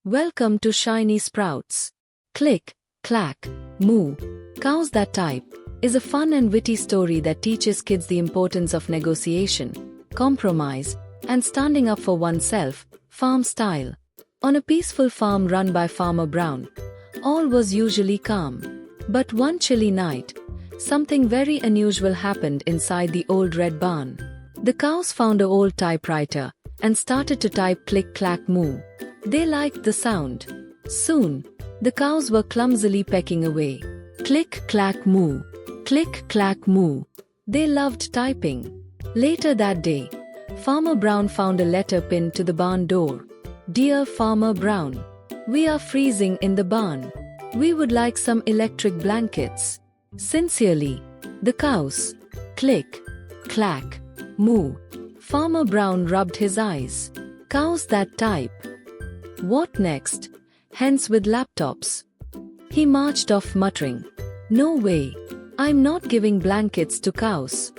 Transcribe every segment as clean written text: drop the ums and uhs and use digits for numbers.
Welcome to Shiny Sprouts. Click, clack, moo. Cows That Type is a fun and witty story that teaches kids the importance of negotiation, compromise, and standing up for oneself, farm style. On a peaceful farm run by Farmer Brown, all was usually calm. But one chilly night, something very unusual happened inside the old red barn. The cows found an old typewriter and started to type click clack moo. They liked the sound. Soon, the cows were clumsily pecking away. Click clack moo. Click clack moo. They loved typing. Later that day, Farmer Brown found a letter pinned to the barn door. Dear Farmer Brown, we are freezing in the barn. We would like some electric blankets. Sincerely, the cows. Click, clack, moo. Farmer Brown rubbed his eyes. Cows that type. What next? Hens with laptops. He marched off muttering, No way, I'm not giving blankets to cows.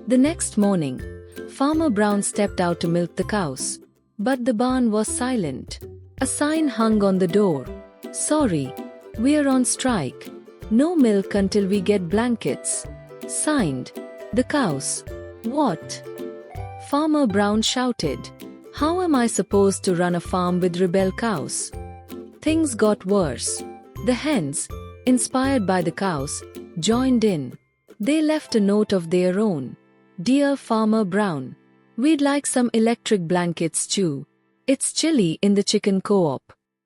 The next morning, Farmer Brown stepped out to milk the cows. But the barn was silent. A sign hung on the door. Sorry, we're on strike. No milk until we get blankets. Signed, the cows. What? Farmer Brown shouted. How am I supposed to run a farm with rebel cows? Things got worse. The hens, inspired by the cows, joined in. They left a note of their own. Dear Farmer Brown, we'd like some electric blankets too. It's chilly in the chicken co-op.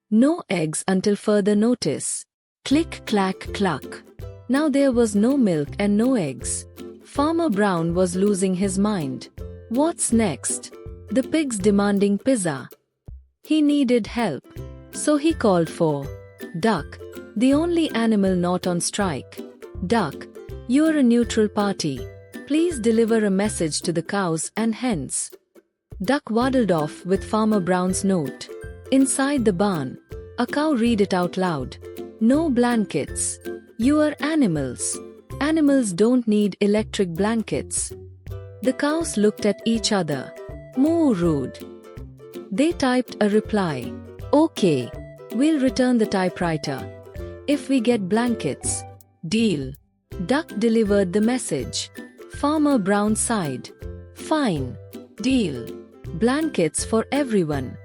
No eggs until further notice. Click clack cluck. Now there was no milk and no eggs. Farmer Brown was losing his mind. What's next? The pigs demanding pizza. He needed help. So he called for Duck, the only animal not on strike. Duck, you're a neutral party. Please deliver a message to the cows and hens. Duck waddled off with Farmer Brown's note. Inside the barn, a cow read it out loud. No blankets. You are animals. Animals don't need electric blankets. The cows looked at each other. Moo rude. They typed a reply. Okay, we'll return the typewriter. If we get blankets. Deal. Duck delivered the message. Farmer Brown sighed. Fine. Deal. Blankets for everyone.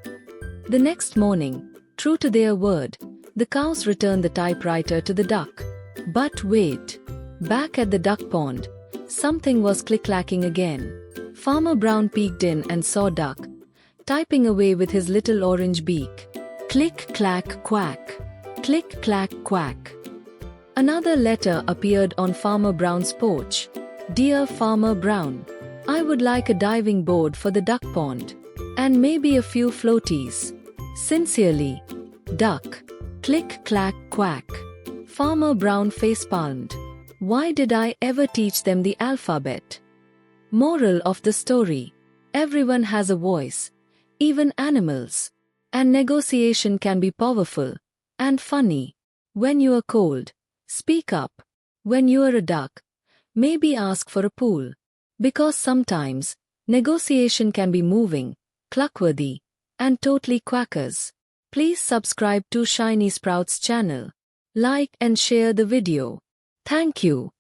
The next morning, true to their word, the cows returned the typewriter to the duck. But wait. Back at the duck pond, something was click-clacking again. Farmer Brown peeked in and saw Duck, typing away with his little orange beak. Click clack quack. Click clack quack. Another letter appeared on Farmer Brown's porch. Dear Farmer Brown, I would like a diving board for the duck pond. And maybe a few floaties. Sincerely, Duck. Click clack quack. Farmer Brown facepalmed. Why did I ever teach them the alphabet? Moral of the story. Everyone has a voice, even animals. And negotiation can be powerful and funny. When you are cold, speak up. When you are a duck, maybe ask for a pool. Because sometimes, negotiation can be moving, cluckworthy, and totally quackers. Please subscribe to Shiny Sprouts channel. Like and share the video. Thank you.